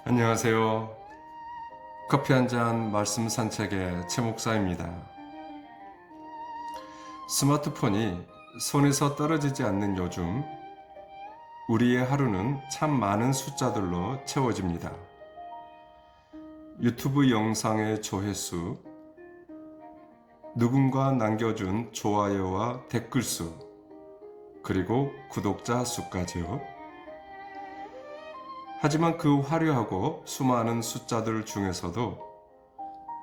안녕하세요. 커피 한 잔 말씀 산책의 최 목사입니다. 스마트폰이 손에서 떨어지지 않는 요즘, 우리의 하루는 참 많은 숫자들로 채워집니다. 유튜브 영상의 조회수, 누군가 남겨준 좋아요와 댓글 수, 그리고 구독자 수까지요. 하지만 그 화려하고 수많은 숫자들 중에서도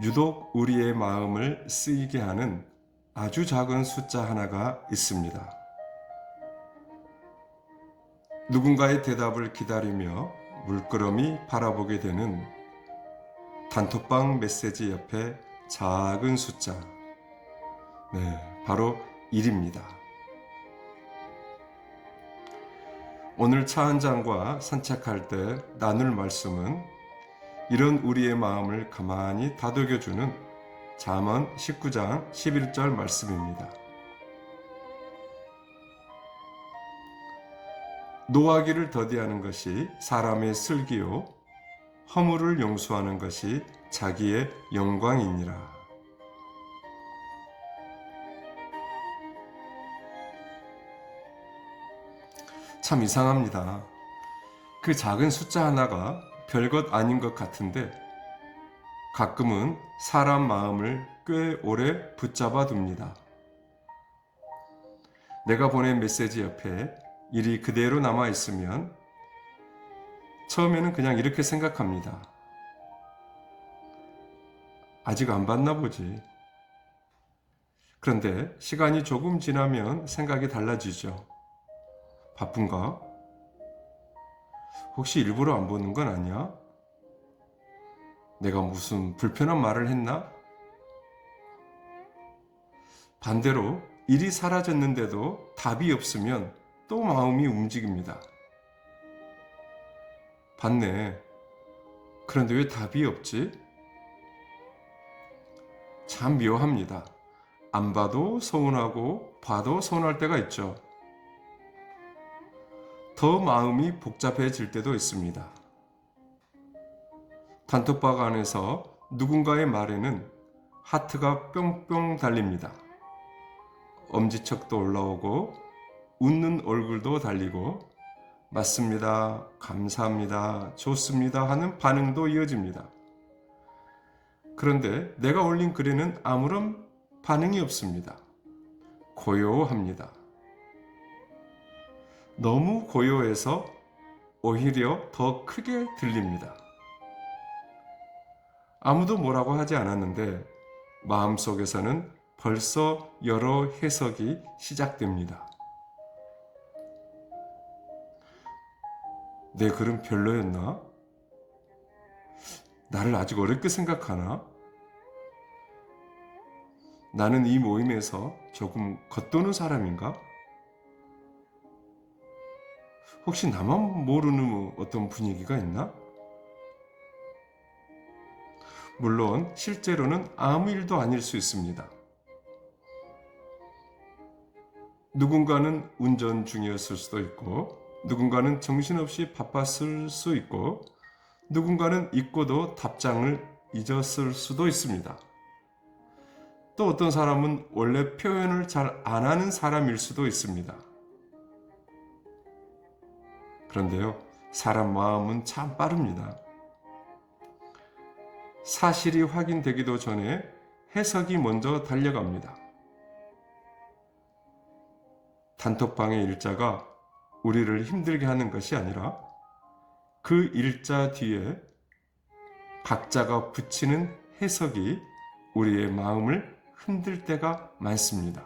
유독 우리의 마음을 쓰이게 하는 아주 작은 숫자 하나가 있습니다. 누군가의 대답을 기다리며 물끄러미 바라보게 되는 단톡방 메시지 옆에 작은 숫자. 바로 1입니다. 오늘 차 한 잔과 산책할 때 나눌 말씀은 이런 우리의 마음을 가만히 다독여주는 잠언 19장 11절 말씀입니다. 노하기를 더디하는 것이 사람의 슬기요, 허물을 용서하는 것이 자기의 영광이니라. 참 이상합니다. 그 작은 숫자 하나가 별것 아닌 것 같은데 가끔은 사람 마음을 꽤 오래 붙잡아 둡니다. 내가 보낸 메시지 옆에 일이 그대로 남아 있으면 처음에는 그냥 이렇게 생각합니다. 아직 안 봤나 보지. 그런데 시간이 조금 지나면 생각이 달라지죠. 바쁜가? 혹시 일부러 안 보는 건 아니야? 내가 무슨 불편한 말을 했나? 반대로 일이 사라졌는데도 답이 없으면 또 마음이 움직입니다. 봤네. 그런데 왜 답이 없지? 참 묘합니다. 안 봐도 서운하고 봐도 서운할 때가 있죠. 더 마음이 복잡해질 때도 있습니다. 단톡방 안에서 누군가의 말에는 하트가 뿅뿅 달립니다. 엄지척도 올라오고 웃는 얼굴도 달리고 맞습니다, 감사합니다, 좋습니다 하는 반응도 이어집니다. 그런데 내가 올린 글에는 아무런 반응이 없습니다. 고요합니다. 너무 고요해서 오히려 더 크게 들립니다. 아무도 뭐라고 하지 않았는데 마음속에서는 벌써 여러 해석이 시작됩니다. 내 글은 별로였나? 나를 아직 어렵게 생각하나? 나는 이 모임에서 조금 겉도는 사람인가? 혹시 나만 모르는 어떤 분위기가 있나? 물론 실제로는 아무 일도 아닐 수 있습니다. 누군가는 운전 중이었을 수도 있고, 누군가는 정신없이 바빴을 수 있고, 누군가는 잊고도 답장을 잊었을 수도 있습니다. 또 어떤 사람은 원래 표현을 잘 안 하는 사람일 수도 있습니다. 그런데요, 사람 마음은 참 빠릅니다. 사실이 확인되기도 전에 해석이 먼저 달려갑니다. 단톡방의 일자가 우리를 힘들게 하는 것이 아니라 그 일자 뒤에 각자가 붙이는 해석이 우리의 마음을 흔들 때가 많습니다.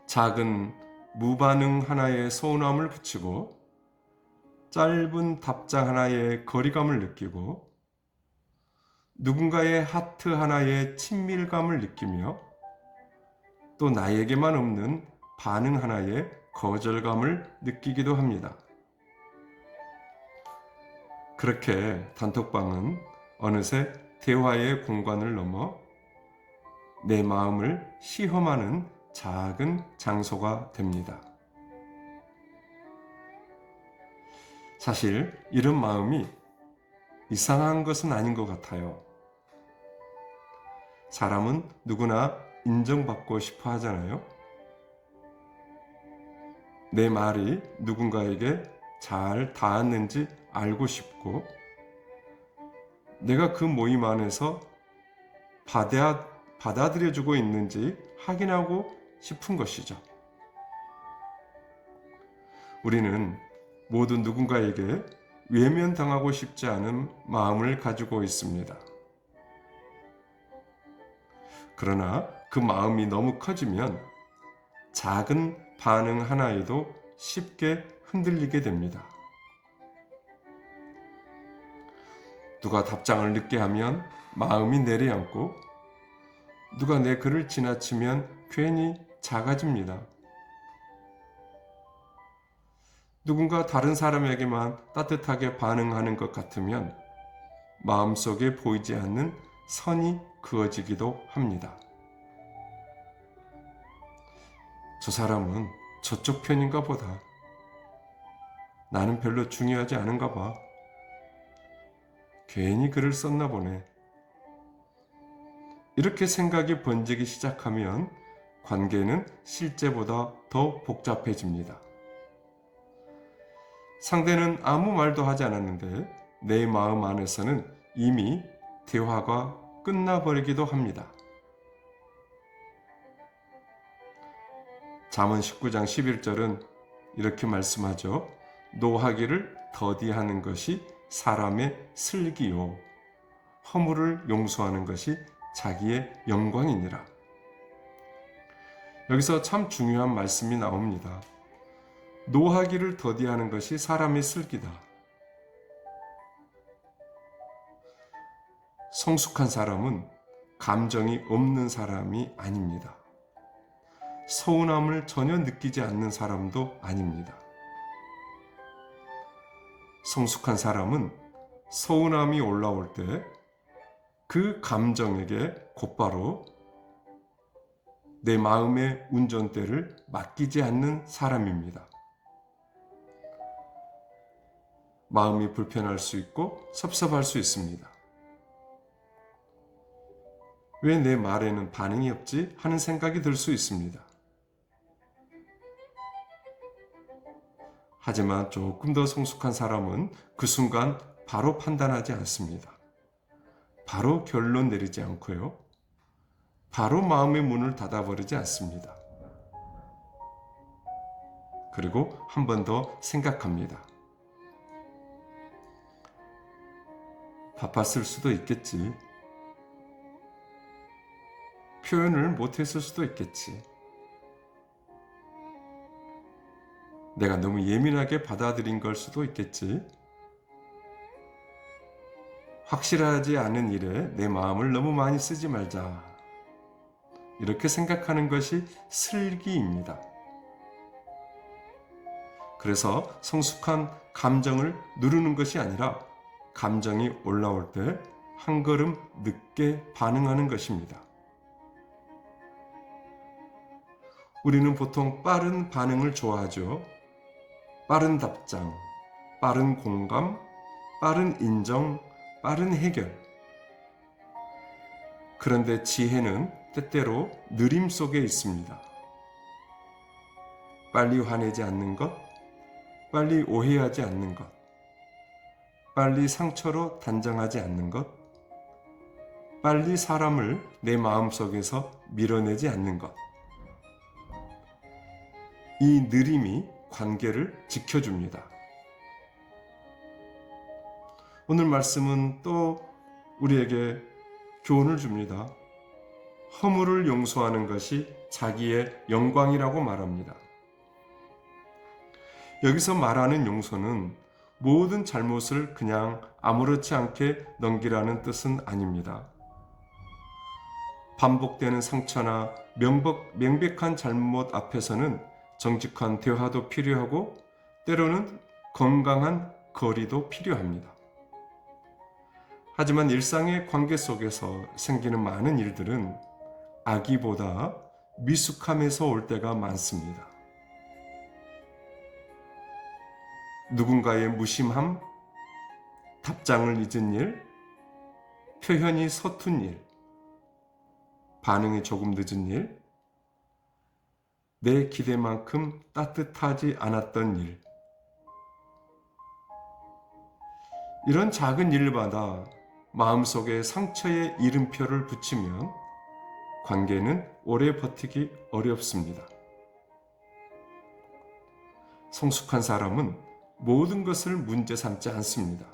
작은 무반응 하나에 서운함을 붙이고 짧은 답장 하나에 거리감을 느끼고 누군가의 하트 하나에 친밀감을 느끼며 또 나에게만 없는 반응 하나에 거절감을 느끼기도 합니다. 그렇게 단톡방은 어느새 대화의 공간을 넘어 내 마음을 시험하는 작은 장소가 됩니다. 사실 이런 마음이 이상한 것은 아닌 것 같아요. 사람은 누구나 인정받고 싶어 하잖아요. 내 말이 누군가에게 잘 닿았는지 알고 싶고, 내가 그 모임 안에서 받아들여주고 있는지 확인하고 싶은 것이죠. 우리는 모두 누군가에게 외면당하고 싶지 않은 마음을 가지고 있습니다. 그러나 그 마음이 너무 커지면 작은 반응 하나에도 쉽게 흔들리게 됩니다. 누가 답장을 늦게 하면 마음이 내려앉고, 누가 내 글을 지나치면 괜히 작아집니다. 누군가 다른 사람에게만 따뜻하게 반응하는 것 같으면 마음속에 보이지 않는 선이 그어지기도 합니다. 저 사람은 저쪽 편인가 보다. 나는 별로 중요하지 않은가 봐. 괜히 글을 썼나 보네. 이렇게 생각이 번지기 시작하면 관계는 실제보다 더 복잡해집니다. 상대는 아무 말도 하지 않았는데 내 마음 안에서는 이미 대화가 끝나버리기도 합니다. 잠언 19장 11절은 이렇게 말씀하죠. 노하기를 더디하는 것이 사람의 슬기요, 허물을 용서하는 것이 자기의 영광이니라. 여기서 참 중요한 말씀이 나옵니다. 노하기를 더디하는 것이 사람의 슬기다. 성숙한 사람은 감정이 없는 사람이 아닙니다. 서운함을 전혀 느끼지 않는 사람도 아닙니다. 성숙한 사람은 서운함이 올라올 때 그 감정에게 곧바로 내 마음의 운전대를 맡기지 않는 사람입니다. 마음이 불편할 수 있고 섭섭할 수 있습니다. 왜 내 말에는 반응이 없지? 하는 생각이 들 수 있습니다. 하지만 조금 더 성숙한 사람은 그 순간 바로 판단하지 않습니다. 바로 결론 내리지 않고요. 바로 마음의 문을 닫아버리지 않습니다. 그리고 한 번 더 생각합니다. 바빴을 수도 있겠지. 표현을 못했을 수도 있겠지. 내가 너무 예민하게 받아들인 걸 수도 있겠지. 확실하지 않은 일에 내 마음을 너무 많이 쓰지 말자. 이렇게 생각하는 것이 슬기입니다. 그래서 성숙한 감정을 누르는 것이 아니라 감정이 올라올 때 한 걸음 늦게 반응하는 것입니다. 우리는 보통 빠른 반응을 좋아하죠. 빠른 답장, 빠른 공감, 빠른 인정, 빠른 해결. 그런데 지혜는 때때로 느림 속에 있습니다. 빨리 화내지 않는 것, 빨리 오해하지 않는 것, 빨리 상처로 단정하지 않는 것, 빨리 사람을 내 마음속에서 밀어내지 않는 것. 이 느림이 관계를 지켜줍니다. 오늘 말씀은 또 우리에게 교훈을 줍니다. 허물을 용서하는 것이 자기의 영광이라고 말합니다. 여기서 말하는 용서는 모든 잘못을 그냥 아무렇지 않게 넘기라는 뜻은 아닙니다. 반복되는 상처나 명백한 잘못 앞에서는 정직한 대화도 필요하고 때로는 건강한 거리도 필요합니다. 하지만 일상의 관계 속에서 생기는 많은 일들은 악의보다 미숙함에서 올 때가 많습니다. 누군가의 무심함, 답장을 잊은 일, 표현이 서툰 일, 반응이 조금 늦은 일, 내 기대만큼 따뜻하지 않았던 일. 이런 작은 일마다 마음속에 상처의 이름표를 붙이면 관계는 오래 버티기 어렵습니다. 성숙한 사람은 모든 것을 문제 삼지 않습니다.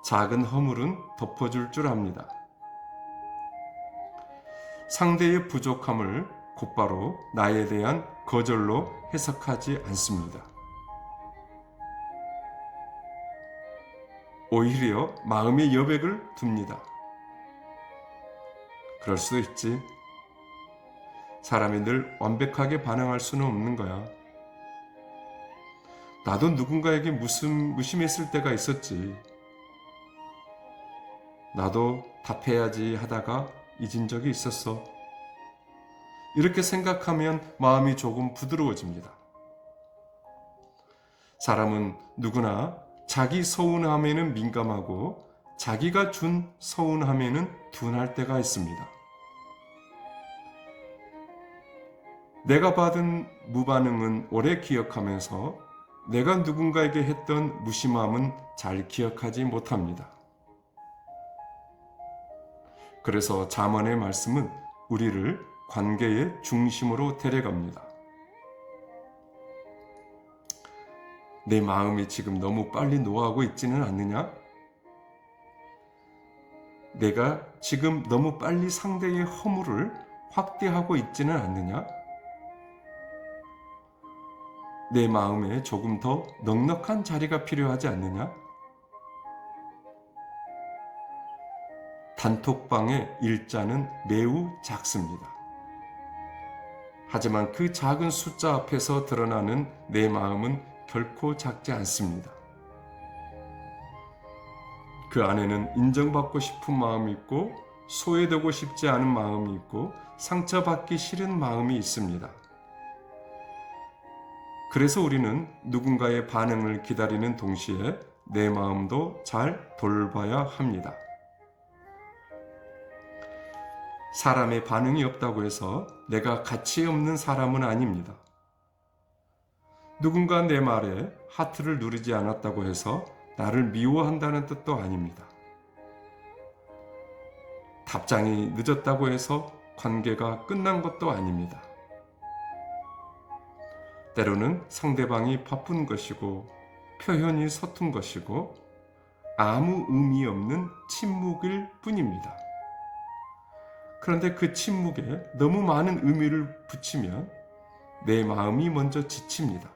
작은 허물은 덮어줄 줄 압니다. 상대의 부족함을 곧바로 나에 대한 거절로 해석하지 않습니다. 오히려 마음의 여백을 둡니다. 그럴 수도 있지. 사람이 늘 완벽하게 반응할 수는 없는 거야. 나도 누군가에게 무심했을 때가 있었지. 나도 답해야지 하다가 잊은 적이 있었어. 이렇게 생각하면 마음이 조금 부드러워집니다. 사람은 누구나 자기 서운함에는 민감하고 자기가 준 서운함에는 둔할 때가 있습니다. 내가 받은 무반응은 오래 기억하면서 내가 누군가에게 했던 무심함은 잘 기억하지 못합니다. 그래서 잠언의 말씀은 우리를 관계의 중심으로 데려갑니다. 내 마음이 지금 너무 빨리 노하고 있지는 않느냐? 내가 지금 너무 빨리 상대의 허물을 확대하고 있지는 않느냐? 내 마음에 조금 더 넉넉한 자리가 필요하지 않느냐? 단톡방의 일자는 매우 작습니다. 하지만 그 작은 숫자 앞에서 드러나는 내 마음은 결코 작지 않습니다. 그 안에는 인정받고 싶은 마음이 있고 소외되고 싶지 않은 마음이 있고 상처받기 싫은 마음이 있습니다. 그래서 우리는 누군가의 반응을 기다리는 동시에 내 마음도 잘 돌봐야 합니다. 사람의 반응이 없다고 해서 내가 가치 없는 사람은 아닙니다. 누군가 내 말에 하트를 누르지 않았다고 해서 나를 미워한다는 뜻도 아닙니다. 답장이 늦었다고 해서 관계가 끝난 것도 아닙니다. 때로는 상대방이 바쁜 것이고 표현이 서툰 것이고 아무 의미 없는 침묵일 뿐입니다. 그런데 그 침묵에 너무 많은 의미를 붙이면 내 마음이 먼저 지칩니다.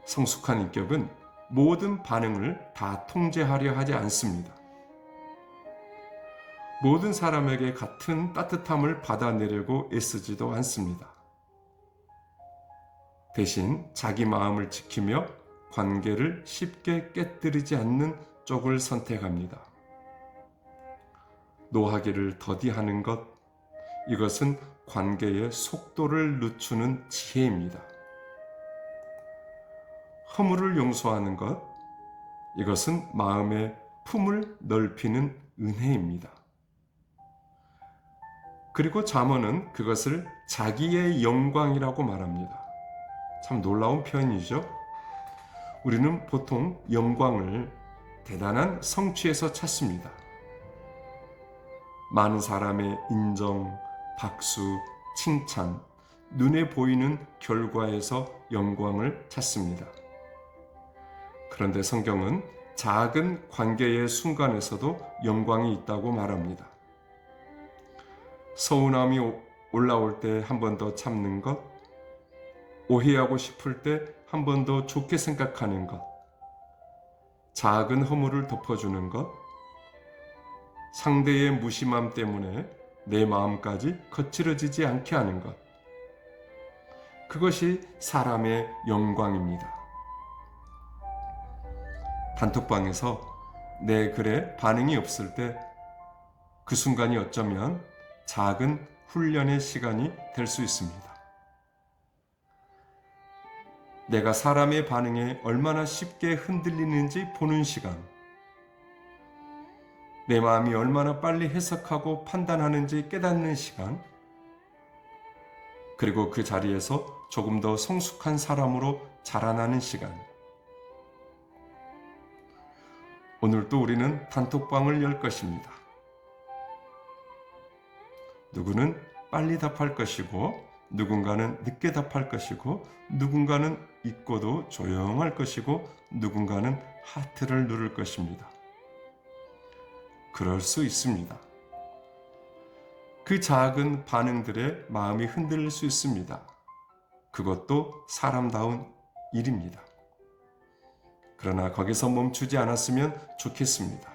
성숙한 인격은 모든 반응을 다 통제하려 하지 않습니다. 모든 사람에게 같은 따뜻함을 받아내려고 애쓰지도 않습니다. 대신 자기 마음을 지키며 관계를 쉽게 깨뜨리지 않는 쪽을 선택합니다. 노하기를 더디하는 것, 이것은 관계의 속도를 늦추는 지혜입니다. 허물을 용서하는 것, 이것은 마음의 품을 넓히는 은혜입니다. 그리고 잠언은 그것을 자기의 영광이라고 말합니다. 참 놀라운 표현이죠. 우리는 보통 영광을 대단한 성취에서 찾습니다. 많은 사람의 인정, 박수, 칭찬, 눈에 보이는 결과에서 영광을 찾습니다. 그런데 성경은 작은 관계의 순간에서도 영광이 있다고 말합니다. 서운함이 올라올 때 한 번 더 참는 것, 오해하고 싶을 때 한 번 더 좋게 생각하는 것, 작은 허물을 덮어주는 것, 상대의 무심함 때문에 내 마음까지 거칠어지지 않게 하는 것, 그것이 사람의 영광입니다. 단톡방에서 내 글에 반응이 없을 때 그 순간이 어쩌면 작은 훈련의 시간이 될 수 있습니다. 내가 사람의 반응에 얼마나 쉽게 흔들리는지 보는 시간, 내 마음이 얼마나 빨리 해석하고 판단하는지 깨닫는 시간, 그리고 그 자리에서 조금 더 성숙한 사람으로 자라나는 시간. 오늘도 우리는 단톡방을 열 것입니다. 누구는 빨리 답할 것이고, 누군가는 늦게 답할 것이고, 누군가는 잊고도 조용할 것이고, 누군가는 하트를 누를 것입니다. 그럴 수 있습니다. 그 작은 반응들에 마음이 흔들릴 수 있습니다. 그것도 사람다운 일입니다. 그러나 거기서 멈추지 않았으면 좋겠습니다.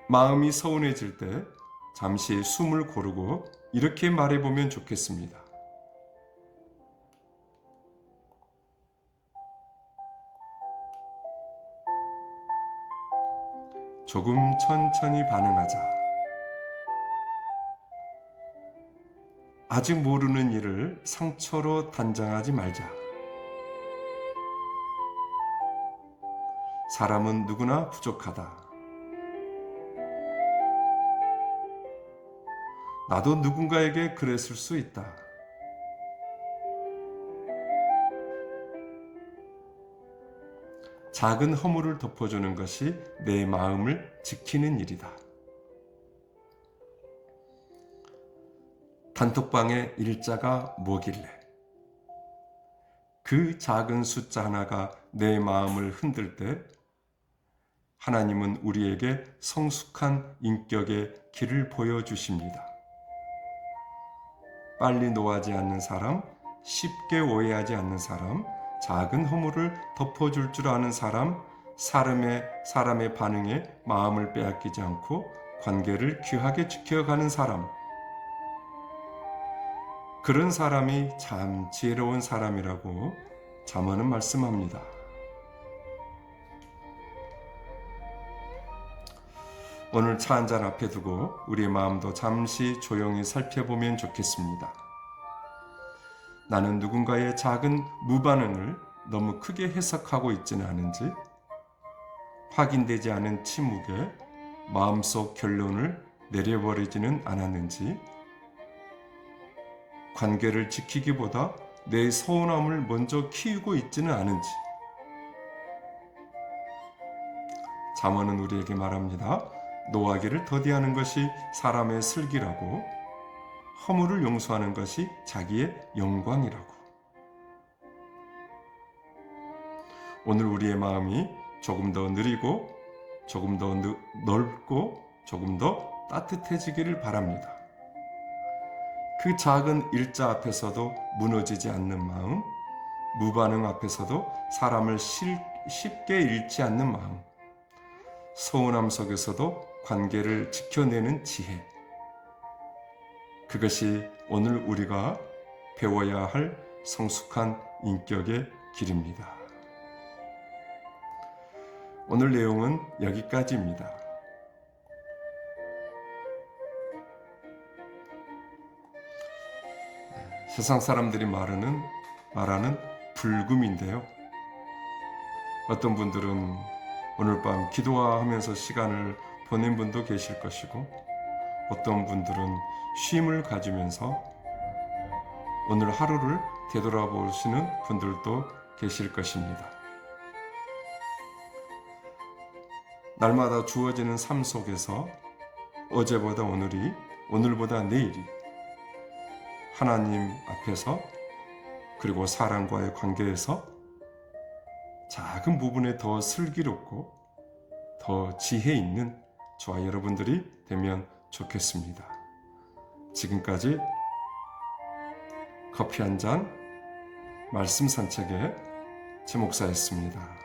마음이 서운해질 때 잠시 숨을 고르고 이렇게 말해보면 좋겠습니다. 조금 천천히 반응하자. 아직 모르는 일을 상처로 단정하지 말자. 사람은 누구나 부족하다. 나도 누군가에게 그랬을 수 있다. 작은 허물을 덮어주는 것이 내 마음을 지키는 일이다. 단톡방의 일자가 뭐길래? 그 작은 숫자 하나가 내 마음을 흔들 때 하나님은 우리에게 성숙한 인격의 길을 보여주십니다. 빨리 노하지 않는 사람, 쉽게 오해하지 않는 사람, 작은 허물을 덮어줄 줄 아는 사람, 사람의 반응에 마음을 빼앗기지 않고 관계를 귀하게 지켜가는 사람, 그런 사람이 참 지혜로운 사람이라고 잠언은 말씀합니다. 오늘 차 한잔 앞에 두고 우리의 마음도 잠시 조용히 살펴보면 좋겠습니다. 나는 누군가의 작은 무반응을 너무 크게 해석하고 있지는 않은지, 확인되지 않은 침묵에 마음속 결론을 내려버리지는 않았는지, 관계를 지키기보다 내 서운함을 먼저 키우고 있지는 않은지. 잠언은 우리에게 말합니다. 노하기를 더디하는 것이 사람의 슬기라고, 허물을 용서하는 것이 자기의 영광이라고. 오늘 우리의 마음이 조금 더 느리고, 조금 더 넓고, 조금 더 따뜻해지기를 바랍니다. 그 작은 일자 앞에서도 무너지지 않는 마음, 무반응 앞에서도 사람을 쉽게 잃지 않는 마음, 서운함 속에서도 관계를 지켜내는 지혜, 그것이 오늘 우리가 배워야 할 성숙한 인격의 길입니다. 오늘 내용은 여기까지입니다. 세상 사람들이 말하는 불금인데요. 어떤 분들은 오늘 밤 기도하면서 시간을 보낸 분도 계실 것이고, 어떤 분들은 쉼을 가지면서 오늘 하루를 되돌아보시는 분들도 계실 것입니다. 날마다 주어지는 삶 속에서 어제보다 오늘이, 오늘보다 내일이 하나님 앞에서, 그리고 사람과의 관계에서 작은 부분에 더 슬기롭고 더 지혜 있는 저와 여러분들이 되면 좋겠습니다. 지금까지 커피 한 잔 말씀 산책의 최 목사였습니다.